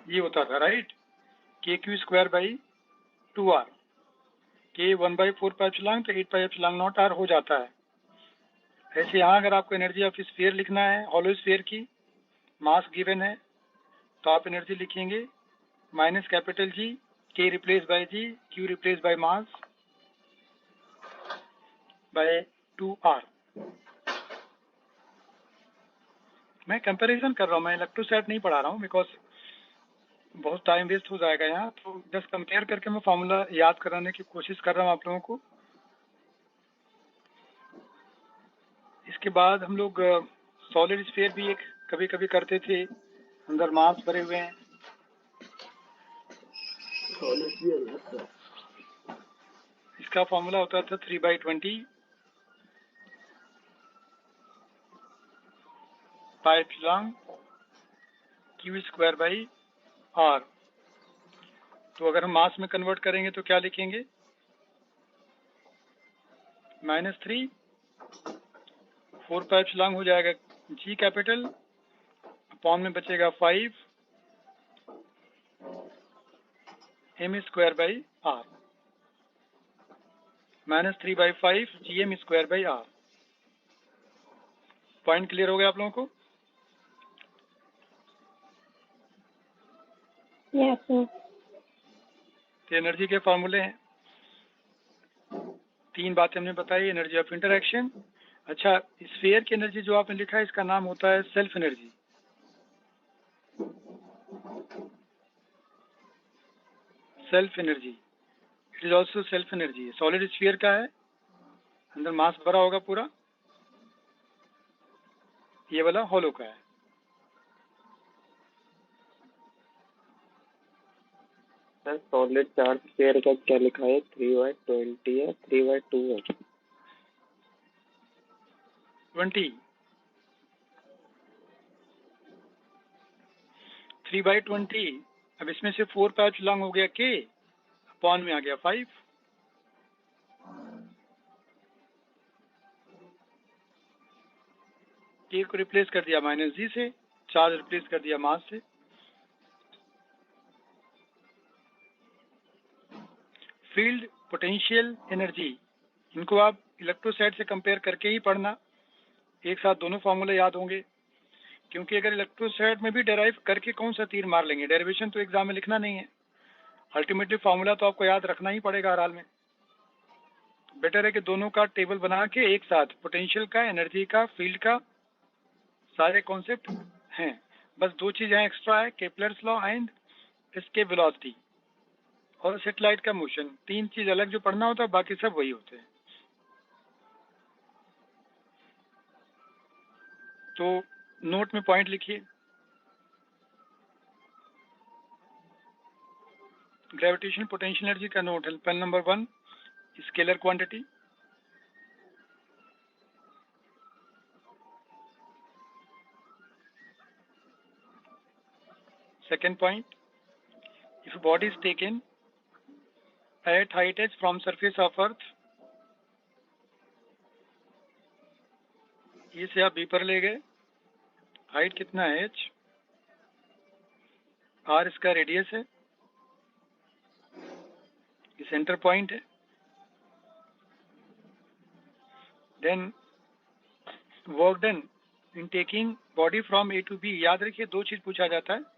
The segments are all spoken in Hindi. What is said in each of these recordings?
ये होता था, राइट। के क्यू स्क्वायर बाई 2r, के 1/4 पाई एप्सिलॉन तो 8 पाई एप्सिलॉन नॉट r हो जाता है। ऐसे यहाँ अगर आपको एनर्जी ऑफ स्फीयर लिखना है, हॉलो स्फीयर की, मास गिवन है, तो आप एनर्जी लिखेंगे माइनस कैपिटल जी, के replace by G, Q replace by mass by 2r। मैं कंपैरिजन कर रहा हूँ, मैं इलेक्ट्रोस्टैट नहीं पढ़ा रहा हूँ, बिकॉज बहुत टाइम वेस्ट हो जाएगा यहाँ। तो जस्ट कंपेयर करके मैं फॉर्मूला याद कराने की कोशिश कर रहा हूँ आप लोगों को। इसके बाद हम लोग सॉलिड स्फीयर भी एक कभी कभी करते थे, अंदर मास भरे हुए हैं। इसका फॉर्मूला होता था 3/20 pi epsilon Q square by r। तो अगर हम मास में कन्वर्ट करेंगे तो क्या लिखेंगे, -3 4 पाई एप्सिलॉन हो जाएगा जी कैपिटल, अपॉन में बचेगा 5 m square by r, -3/5 gm square by r। Point clear हो गया आप लोगों को? Yes sir. तो एनर्जी के फॉर्मूले हैं, 3 बातें हमने बताई। Energy of interaction. अच्छा, स्फीयर की एनर्जी जो आपने लिखा है इसका नाम होता है self energy. Self energy, it is also self energy. Solid sphere का है, अंदर मास भरा होगा पूरा, ये वाला हॉलो का है। सर सॉलिड चार्ज स्फीयर का क्या लिखा है, 3/20 है, 3/2 है? 20, 3/20। अब इसमें से 4 पाई एप्सिलॉन हो गया के, अपॉन में आ गया 5। के को रिप्लेस कर दिया माइनस जी से, चार्ज रिप्लेस कर दिया मास से। फील्ड, पोटेंशियल, एनर्जी, इनको आप इलेक्ट्रोस्टैट से कंपेयर करके ही पढ़ना, एक साथ दोनों फॉर्मूले याद होंगे। क्योंकि अगर इलेक्ट्रोस्टैट में भी डेराइव करके कौन सा तीर मार लेंगे, डेरिवेशन तो एग्जाम में लिखना नहीं है, अल्टीमेटली फॉर्मूला तो आपको याद रखना ही पड़ेगा हर हाल में। बेटर है कि दोनों का टेबल बना के एक साथ, पोटेंशियल का, एनर्जी का, फील्ड का, सारे कॉन्सेप्ट हैं। बस 2 चीजें एक्स्ट्रा है, Kepler's law and escape velocity और सैटेलाइट का मोशन। 3 चीज अलग जो पढ़ना होता है, बाकी सब वही होते हैं। तो नोट में पॉइंट लिखिए। ग्रेविटेशन पोटेंशियल एनर्जी का नोट है, point number 1, scalar quantity. Second point, if a body is taken at height h from surface of earth, ये से आप बी पर ले गए, हाइट कितना है h, r इसका रेडियस है, ये सेंटर पॉइंट है। Then work done in taking body from A to B. याद रखिए 2 चीज पूछा जाता है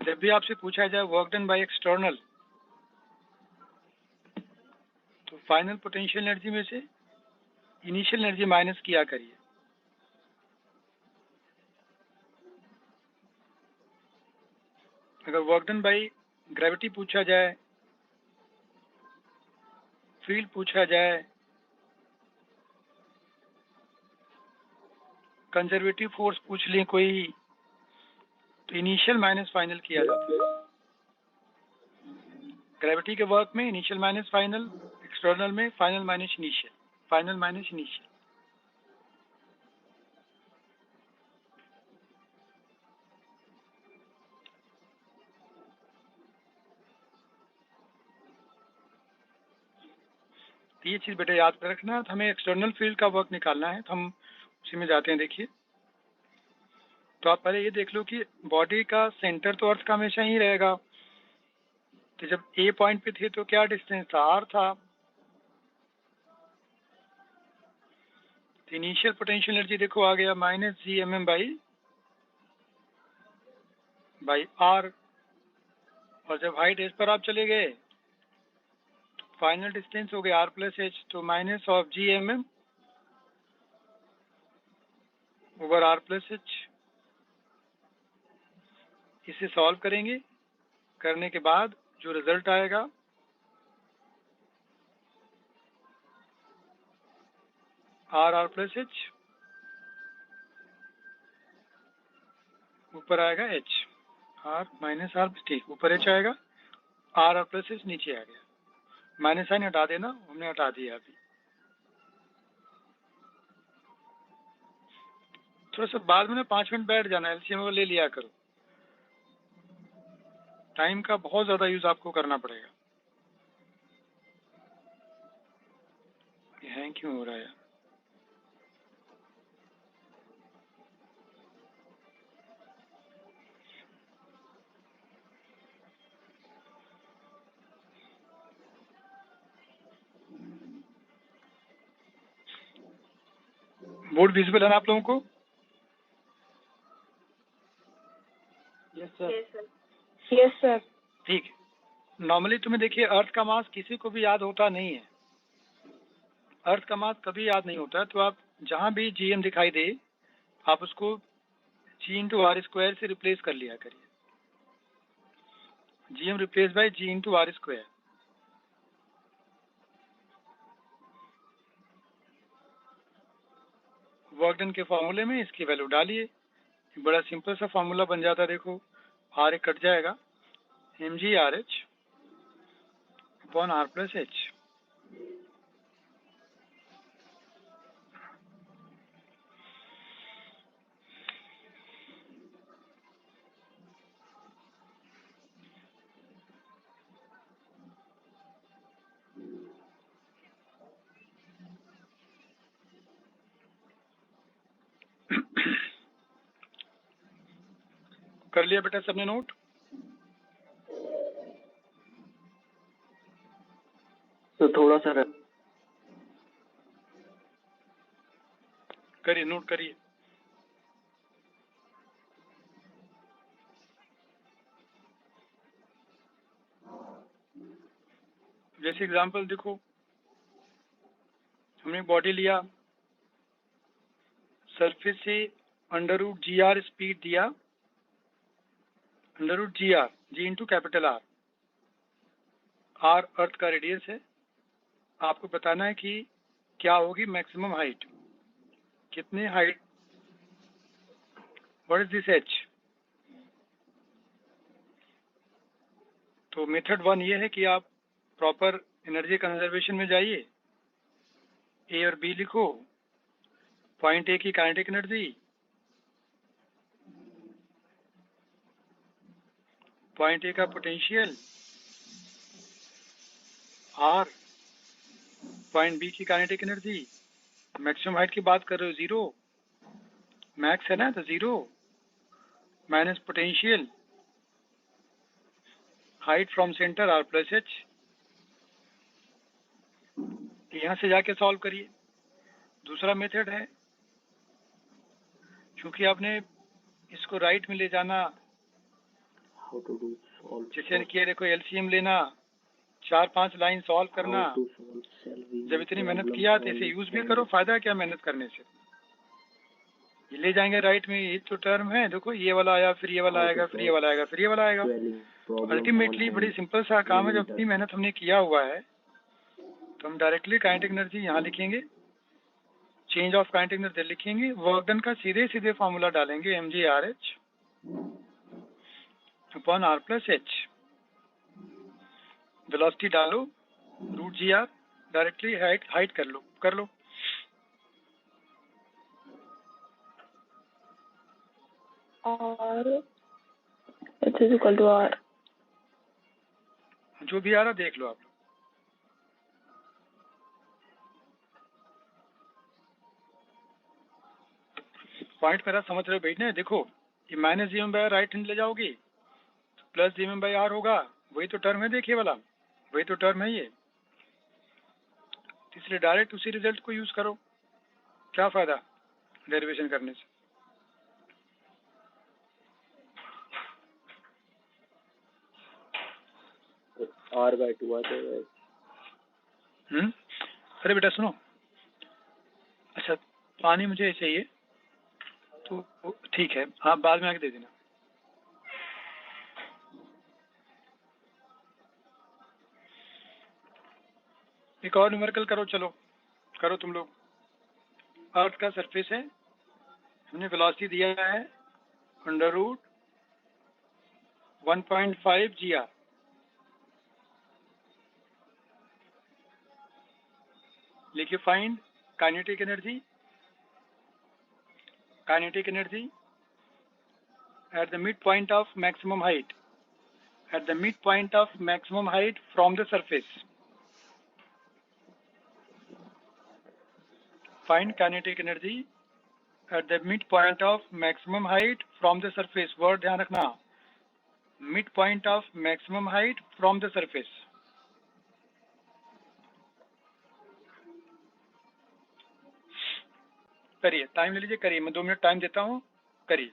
जब भी आपसे पूछा जाए, वर्क डन बाय एक्सटर्नल, तो फाइनल पोटेंशियल एनर्जी में से इनिशियल एनर्जी माइनस किया करिए। अगर वर्क डन बाय ग्रेविटी पूछा जाए, फील्ड पूछा जाए, कंजर्वेटिव फोर्स पूछ लें कोई, तो इनिशियल माइनस फाइनल किया जाता है। ग्रेविटी के वर्क में इनिशियल माइनस फाइनल, एक्सटर्नल में final minus initial, final minus initial. तो ये चीज बेटा याद रखना है। तो हमें एक्सटर्नल फील्ड का वर्क निकालना है, तो हम उसी में जाते हैं। देखिए तो आप पहले ये देख लो कि बॉडी का सेंटर तो अर्थ का हमेशा ही रहेगा। तो जब ए पॉइंट पे थे तो क्या डिस्टेंस था, आर था। तो इनिशियल पोटेंशियल एनर्जी देखो आ गया -GMM बाई आर। और जब हाइट एस पर आप चले गए तो फाइनल डिस्टेंस हो गया R+H, तो -GMM ओवर R+H। इसे सॉल्व करेंगे, करने के बाद जो रिजल्ट आएगा R+H ऊपर आएगा H, R - R, ठीक, ऊपर H आएगा, R+H नीचे आ गया। माइनस साइन हटा देना, हमने हटा दिया अभी। थोड़ा सा बाद में 5 मिनट बैठ जाना, एलसीएम ले लिया करो। टाइम का बहुत ज्यादा यूज आपको करना पड़ेगा। ये हैंग क्यों हो रहा है? बोर्ड विजिबल है ना आप लोगों को? Yes sir. ठीक है। नॉर्मली तुम्हें देखिए, अर्थ का मास किसी को भी याद होता नहीं है। अर्थ का मास कभी याद नहीं होता। तो आप जहां भी GM दिखाई दे, आप उसको G/R² से रिप्लेस कर लिया करिए। GM replace by G/R²। Work done के फॉर्मूले में इसकी वैल्यू डालिए, बड़ा सिंपल सा फॉर्मूला बन जाता है। देखो, R एक कट जाएगा, mgRH अपॉन R+H। कर लिया बेटा सबने नोट? तो थोड़ा सा करिए, नोट करिए। जैसे एग्जांपल देखो, हमने बॉडी लिया, सरफेस से √GR स्पीड दिया, √GR, G/R। R अर्थ का रेडियस है। आपको बताना है कि क्या होगी मैक्सिमम हाइट, कितने height, what is this H। तो मेथड 1 ये है कि आप प्रॉपर एनर्जी कंजर्वेशन में जाइए, A और B लिखो, पॉइंट A की काइनेटिक एनर्जी, पॉइंट A का पोटेंशियल, R, पॉइंट B की काइनेटिक एनर्जी, मैक्सिमम हाइट की बात कर रहे हो 0, मैक्स है ना, तो 0 minus potential, height from centre R+H। यहाँ से जाके सॉल्व करिए। दूसरा मेथड है, क्योंकि आपने इसको राइट में ले जाना, जैसे किया देखो, एलसीएम लेना, 4-5 लाइन सॉल्व करना। जब इतनी मेहनत किया तो इसे यूज भी करो, फायदा क्या मेहनत करने से। ये ले जाएंगे राइट में, ये तो टर्म है, देखो ये वाला आया, फिर ये वाला आएगा, फिर ये वाला आएगा, फिर ये वाला आएगा। अल्टीमेटली बड़ी सिंपल सा काम है। जब इतनी मेहनत हमने किया हुआ है तो हम डायरेक्टली काइनेटिक एनर्जी यहाँ लिखेंगे, चेंज ऑफ काइनेटिक एनर्जी लिखेंगे, वर्क डन का सीधे सीधे फॉर्मूला डालेंगे, mgRH अपॉन R+H। वेलोसिटी डालो, √GR, डायरेक्टली हाइट कर लो। और H is equal to R। जो भी आ रहा देख लो आप। पॉइंट मेरा समझ रहे हो बेटा? देखो, ये minus G M by R right hand ले जाओगे तो plus G M by R होगा, वही तो टर्म है, देखिए वाला वही तो टर्म है ये, इसलिए डायरेक्ट उसी रिजल्ट को यूज करो, क्या फायदा डेरिवेशन करने से। R/2 आ जाएगा। अरे बेटा सुनो, अच्छा पानी मुझे चाहिए तो ठीक है, हाँ बाद में आके दे देना। एक और न्यूमेरिकल करो, चलो करो तुम लोग। अर्थ का सरफेस है, हमने वेलोसिटी दिया है √1.5 GR। लिखिए find kinetic energy at the midpoint of maximum height, from the surface. Find kinetic energy at the midpoint of maximum height from the surface. Word ध्यान रखना, midpoint of maximum height from the surface. करिए, टाइम ले लीजिए, करिए, मैं 2 मिनट टाइम देता हूँ, करिए।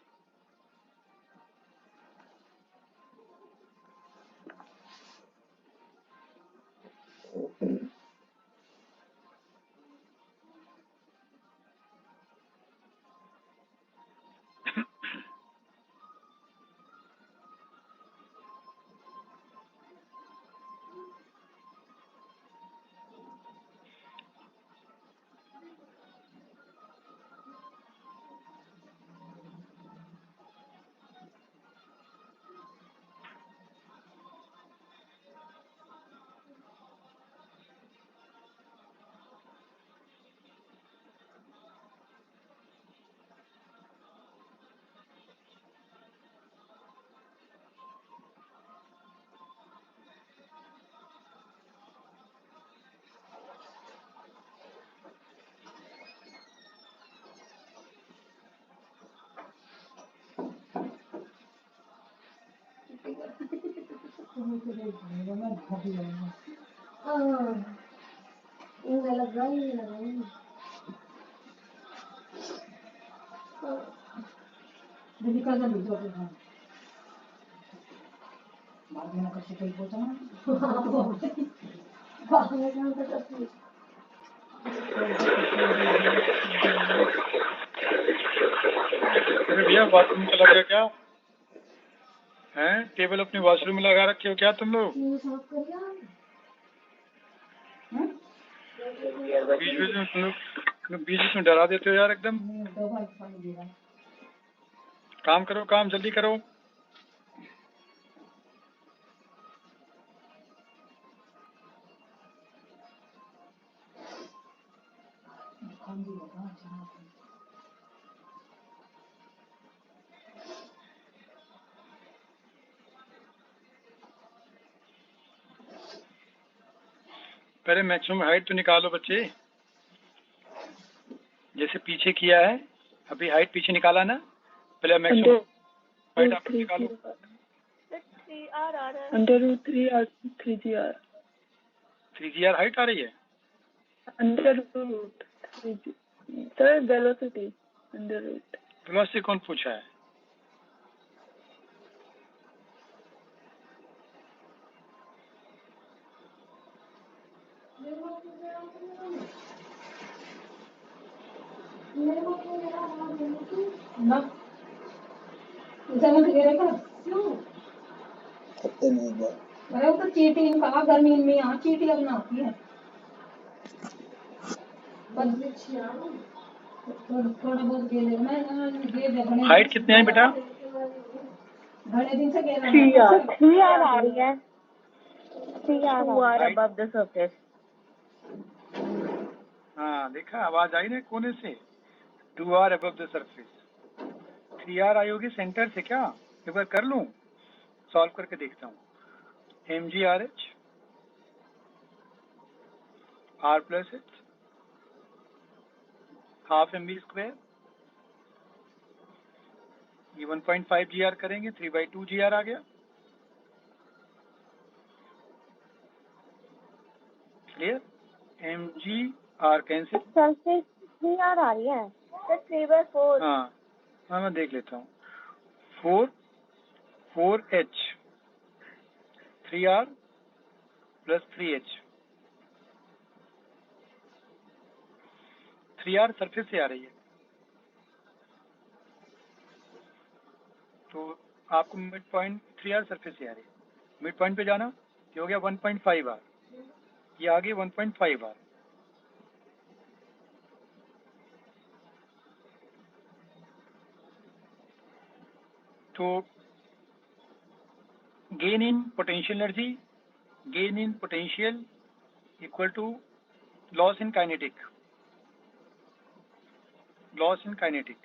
अरे भैया बाथरूम का लग रहा क्या है? टेबल अपने वॉशरूम में लगा रखे हो क्या तुम लोग? बीच में डरा देते हो यार एकदम। काम करो, काम जल्दी करो। पहले मैक्सिमम हाइट तो निकालो बच्चे, जैसे पीछे किया है, अभी हाइट पीछे निकाला ना, पहले मैक्सिमम हाइट आप निकालो। √3R 3GR हाइट आ रही है। √3G sir, velocity √। वेलोसिटी कौन पूछा है? अरे वो तो चीटिंग कहा, गर्मी में यहाँ चीटी लगना आती है। थोड़ा बहुत गेले मैं हाइट कितने है बेटा? घने दिन से गेला 3R आ रही है। 2R above the surface। हाँ देखा, आवाज आई ना कोने से। 2R above the surface। 3R आई होगी सेंटर से क्या? एक बार कर लूं, सॉल्व करके देखता हूँ। mgRh R plus H ½ mv² ये 1.5 GR करेंगे, 3/2 GR आ गया। Clear? mgr cancel. Surface 3R आ रही है सर, 3/4। हाँ मैं देख लेता हूँ। 4h 3R plus 3h। 3R surface से आ रही है, तो आपको मिड पॉइंट 3R सरफेस से आ रही है। मिड पॉइंट पे जाना, ये हो गया 1.5 R, ये आगे 1.5 R। तो gain in potential energy, gain in potential equal to loss in kinetic, loss in kinetic,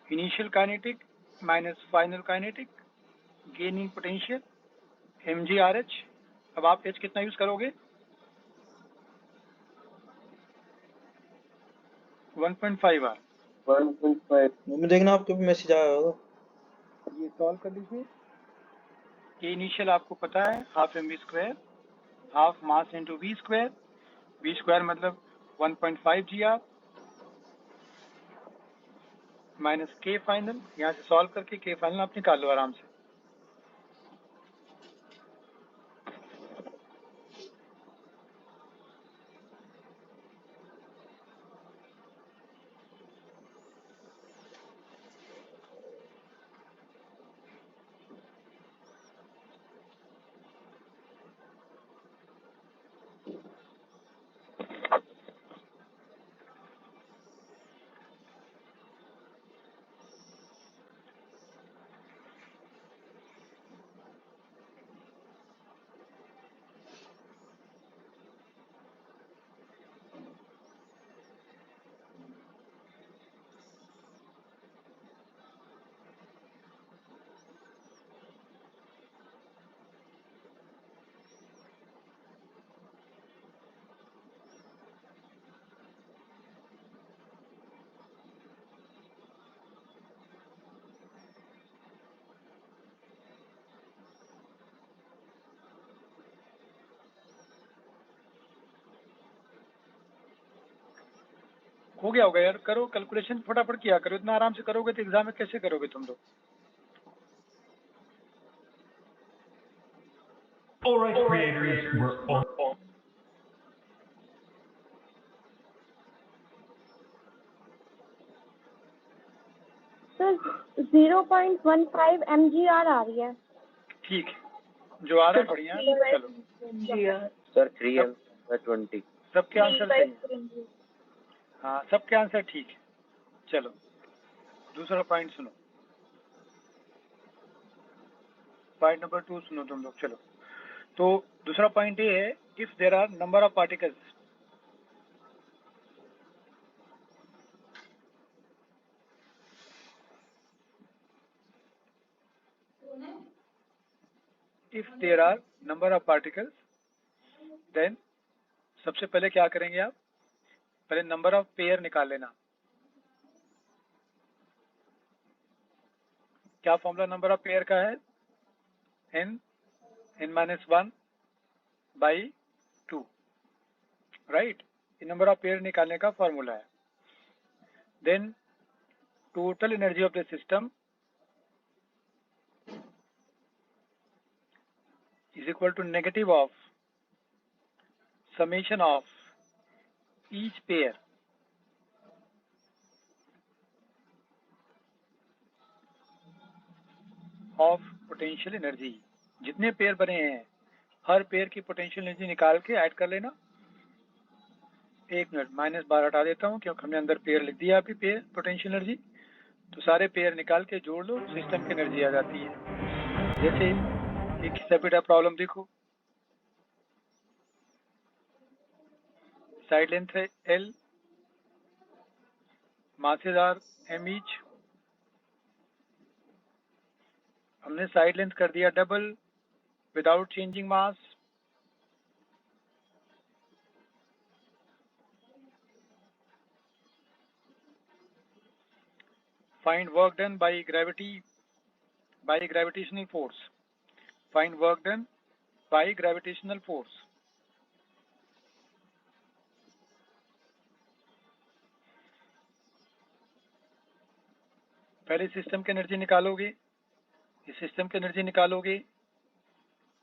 initial kinetic minus final kinetic, gain in potential mgRh। अब आप h कितना यूज करोगे? 1.5 R। 1.5। मम्मी देखना आपके भी मैसेज आया होगा। ये सॉल्व कर लीजिए। ये इनिशियल आपको पता है, half mv², half mass into v², v² मतलब 1.5 GR माइनस k फाइनल। यहाँ से सॉल्व करके k फाइनल आप निकाल लो आराम से। हो गया होगा यार, करो कैलकुलेशन, फटाफट किया करो। इतना आराम से करोगे तो एग्जाम में कैसे करोगे तुम लोग? Alright creators, we're on. Sir 0.15 mgr आ रही है। ठीक है, जो आ रहा है बढ़िया है। चलो सर 3m/20। सबके आंसर सही है। हाँ सबके आंसर ठीक है। चलो दूसरा पॉइंट सुनो, पॉइंट नंबर 2 सुनो तुम लोग। चलो तो दूसरा पॉइंट ये है, if there are number of particles, if there are number of particles then सबसे पहले क्या करेंगे आप? पहले नंबर ऑफ पेयर निकाल लेना। क्या फॉर्मूला नंबर ऑफ पेयर का है? n-1/2, right? ये नंबर ऑफ पेयर निकालने का फॉर्मूला है। Then total energy of the system is equal to negative of summation of each pair of potential energy। जितने पेयर बने हैं हर पेयर की पोटेंशियल एनर्जी निकाल के ऐड कर लेना। एक मिनट, -12 हटा देता हूँ क्योंकि हमने अंदर पेयर लिख दिया अभी, पेयर पोटेंशियल एनर्जी। तो सारे पेयर निकाल के जोड़ लो, सिस्टम की एनर्जी आ जाती है। जैसे एक सेपिटा प्रॉब्लम देखो, साइड लेंथ है L, masses are m each. हमने साइड लेंथ कर दिया double without changing mass. Find work done by gravitational force. Find work done by gravitational force. पहले सिस्टम की एनर्जी निकालोगे, इस सिस्टम की एनर्जी निकालोगे,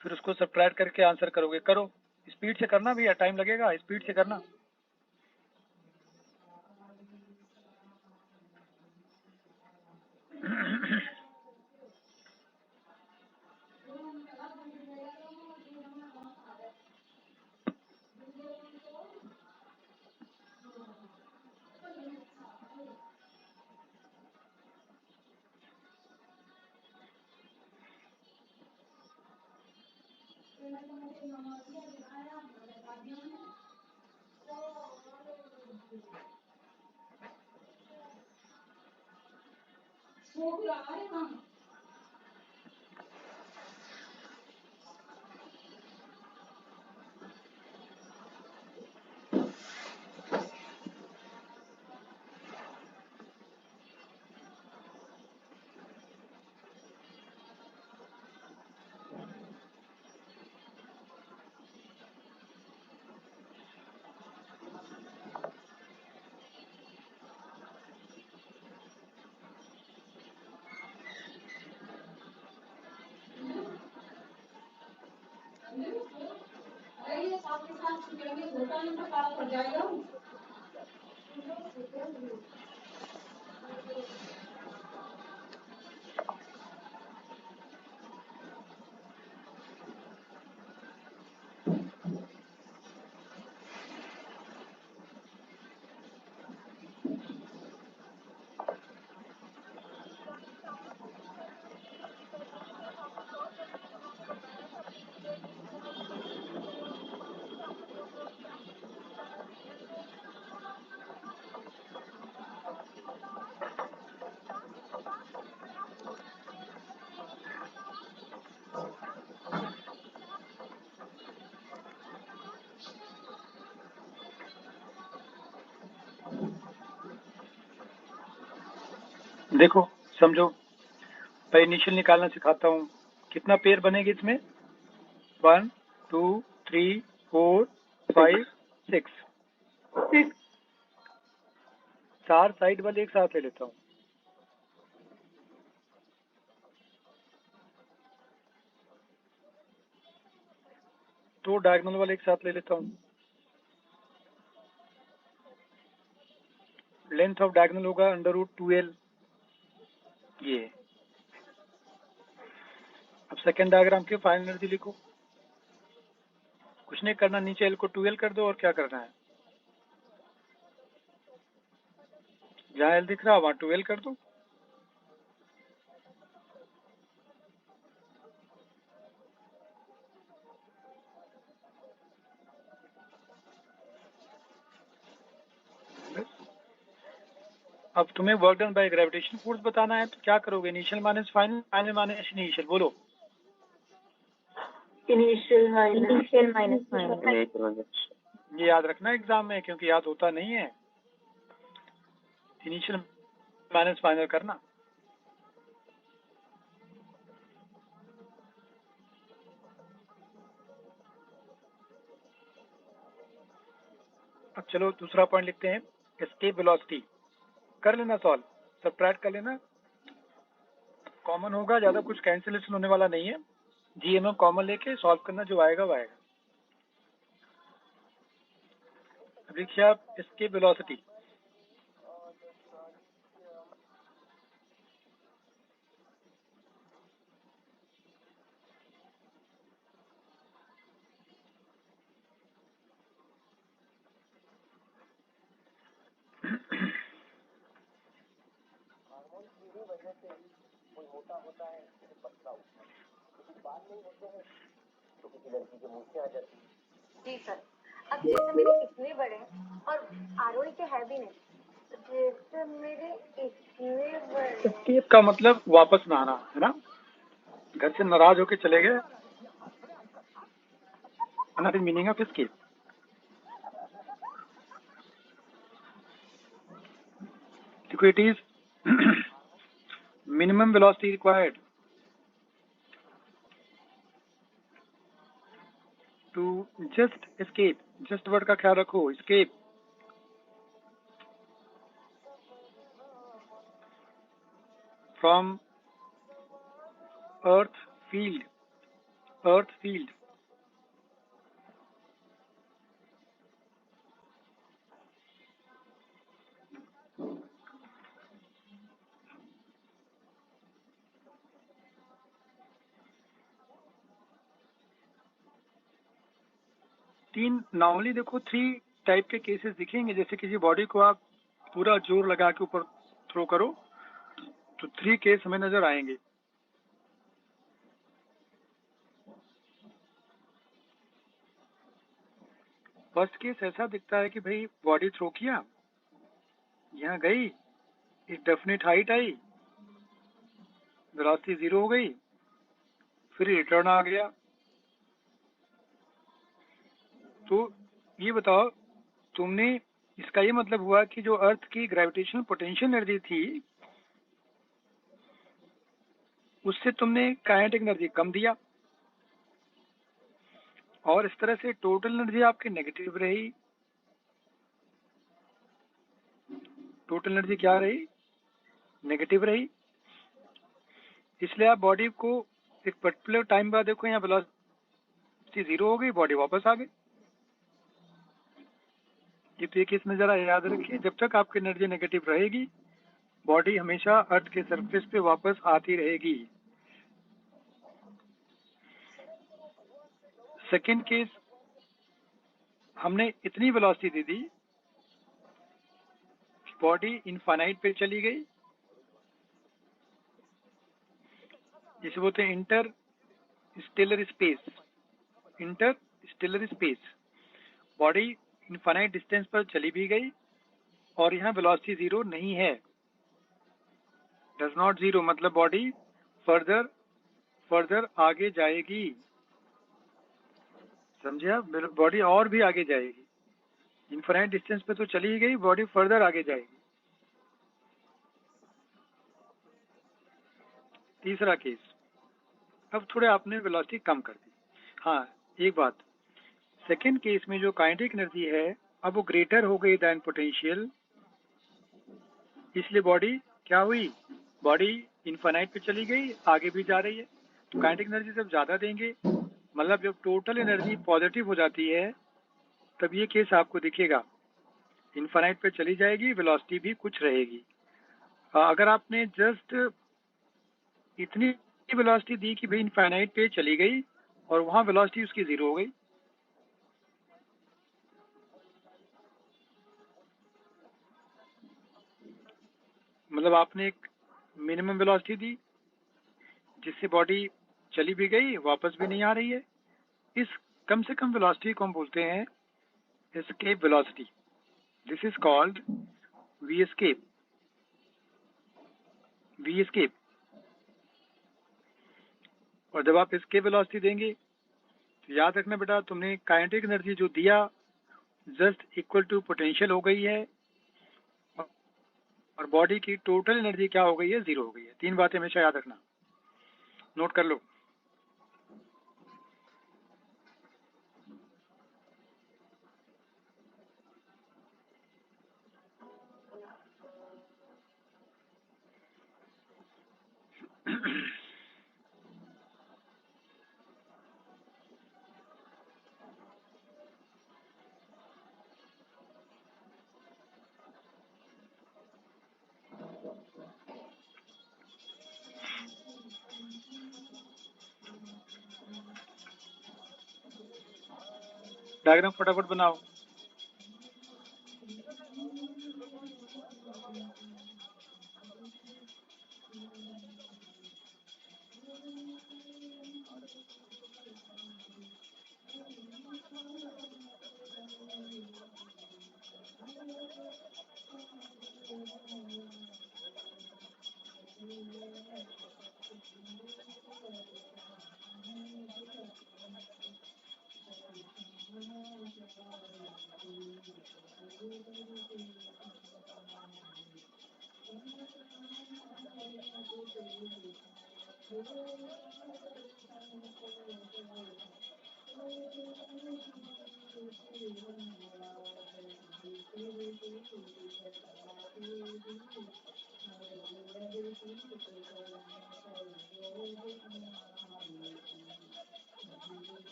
फिर उसको सब्ट्रैक्ट करके आंसर करोगे। करो, स्पीड से करना भैया, टाइम लगेगा, स्पीड से करना। देखो, समझो, पहले इनिशियल निकालना सिखाता हूँ। कितना पेयर बनेगी इसमें? 1 2 3 4 5 6 4 साइड वाले एक साथ ले लेता हूँ। तो डायगोनल वाले एक साथ ले लेता हूँ। लेंथ ऑफ डायगोनल होगा √2l, ये। अब सेकेंड डायग्राम की फाइनल एनर्जी लिखो। कुछ नहीं करना, नीचे l को 2l कर दो, और क्या करना है? जहाँ l दिख रहा है वहाँ 2l कर दो। अब तुम्हें work done by gravitation force बताना है, तो क्या करोगे? Initial minus final, final minus initial. बोलो। Initial minus final. ये याद रखना एग्जाम में, क्योंकि याद होता नहीं है। इनिशियल माइनस फाइनल करना। अब चलो दूसरा पॉइंट लिखते हैं, एस्केप वेलोसिटी। कर लेना सॉल्व, सब्ट्रैक्ट कर लेना, कॉमन होगा, ज्यादा कुछ कैंसिलेशन होने वाला नहीं है। जीएमएम कॉमन लेके सॉल्व करना, जो आएगा वो आएगा। अब लिखिए आप एस्केप वेलोसिटी। जी सर। अब जैसे मेरे इतने बड़े हैं और आरोही के है भी नहीं, जैसे मेरे इतने बड़े। एस्केप का मतलब वापस ना आना है ना, घर से नाराज होके चले गए, अनदर मीनिंग ऑफ एस्केप। देखो, it is minimum velocity required to just escape, just word का ख्याल रखो, escape from earth field, earth field. तीन नॉर्मली देखो 3 टाइप के केसेस दिखेंगे, जैसे किसी बॉडी को आप पूरा जोर लगा के ऊपर थ्रो करो तो 3 केस हमें नजर आएंगे। फर्स्ट केस ऐसा दिखता है कि भाई बॉडी थ्रो किया, यहाँ गई, एक डेफिनेट हाइट आई, वेलोसिटी 0 हो गई, फिर रिटर्न आ गया। तो ये बताओ तुमने, इसका ये मतलब हुआ कि जो अर्थ की ग्रेविटेशनल पोटेंशियल एनर्जी थी उससे तुमने काइनेटिक एनर्जी कम दिया, और इस तरह से टोटल एनर्जी आपकी नेगेटिव रही। टोटल एनर्जी क्या रही? नेगेटिव रही। इसलिए आप बॉडी को एक पर्टिकुलर टाइम बाद देखो, यहाँ वेलोसिटी 0 हो गई, बॉडी वापस आ गई। ये तो एक केस में जरा याद रखिए, जब तक आपकी एनर्जी नेगेटिव रहेगी बॉडी हमेशा अर्थ के सरफेस पे वापस आती रहेगी। सेकेंड केस, हमने इतनी वेलोसिटी दे दी, बॉडी इनफाइनाइट पे चली गई, जिसे बोलते हैं interstellar space. Interstellar space, body infinite distance पर चली भी गई और यहाँ वेलोसिटी 0 नहीं है, डज नॉट 0, मतलब बॉडी फर्दर आगे जाएगी। समझे आप? बॉडी और भी आगे जाएगी, इनफाइनाइट डिस्टेंस पे तो चली ही गई, बॉडी फर्दर आगे जाएगी। तीसरा केस, अब थोड़े आपने वेलोसिटी कम कर दी। हाँ, एक बात, सेकेंड केस में जो काइनेटिक एनर्जी है अब वो ग्रेटर हो गई दैन पोटेंशियल, इसलिए बॉडी क्या हुई? बॉडी इनफाइनाइट पे चली गई, आगे भी जा रही है। तो काइनेटिक एनर्जी जब ज्यादा देंगे, मतलब जब टोटल एनर्जी पॉजिटिव हो जाती है, तब ये केस आपको दिखेगा, इनफाइनाइट पे चली जाएगी, वेलोसिटी भी कुछ रहेगी। अगर आपने जस्ट इतनी वेलोसिटी दी कि भाई इनफाइनाइट पे चली गई और वहां वेलोसिटी उसकी 0 हो गई, मतलब आपने एक मिनिमम वेलोसिटी दी जिससे बॉडी चली भी गई, वापस भी नहीं आ रही है, इस कम से कम वेलोसिटी को हम बोलते हैं escape velocity. This is called V escape. V escape. और जब आप एस्केप वेलोसिटी देंगे तो याद रखना बेटा, तुमने काइनेटिक एनर्जी जो दिया जस्ट इक्वल टू पोटेंशियल हो गई है, और बॉडी की टोटल एनर्जी क्या हो गई है? 0 हो गई है। 3 बातें हमेशा याद रखना, नोट कर लो। डायग्राम फटाफट बनाओ।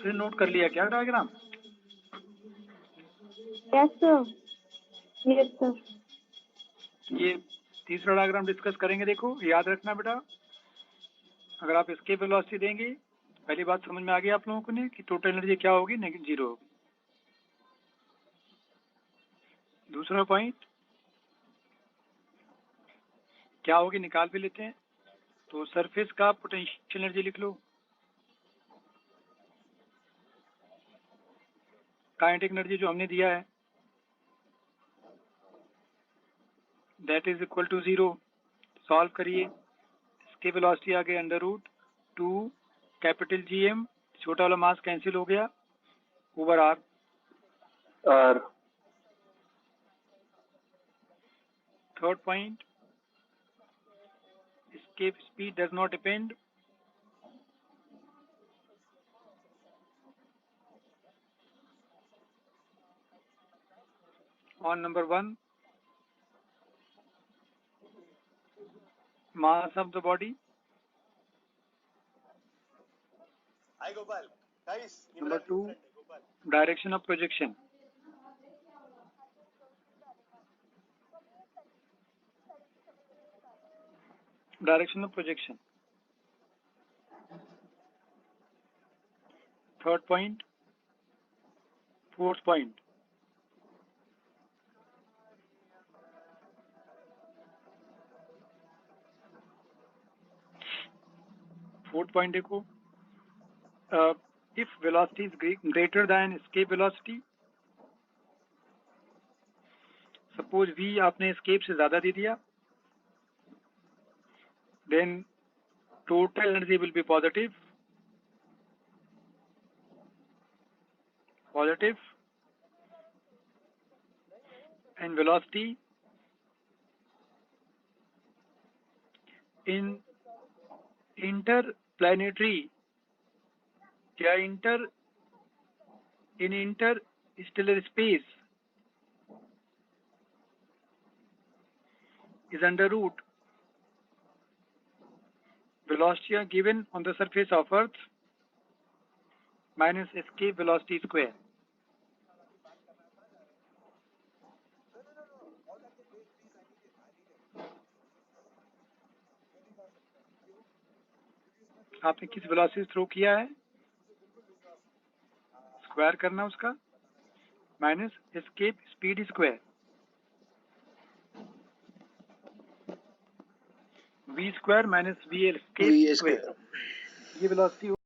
फिर नोट कर लिया क्या डायग्राम? Yes sir. ये तीसरा डायग्राम डिस्कस करेंगे। देखो याद रखना बेटा, अगर आप एस्केप वेलोसिटी देंगे, पहली बात समझ में आ गई आप लोगों को ने कि टोटल एनर्जी क्या होगी, -0 होगी। दूसरा पॉइंट क्या होगी निकाल भी लेते हैं। तो सरफेस का पोटेंशियल एनर्जी लिख लो, काइनेटिक एनर्जी जो हमने दिया है that is equal to 0। Solve करिए। इसके वेलोसिटी आ गए √2 कैपिटल GM, छोटा वाला मास कैंसिल हो गया, over R। Third point, escape speed does not depend on number 1, mass of the body, number 2, direction of projection. Direction of projection. Third point, fourth point, देखो, if velocity is greater than escape velocity, suppose v आपने escape से ज्यादा दे दिया, then total energy will be positive, and velocity in interplanetary या in interstellar space is under root velocity given on the surface of Earth minus escape velocity square. आपने किस वेलोसिटी थ्रो किया है, स्क्वायर करना उसका, minus escape speed square, v² - vl square, ये वेलोसिटी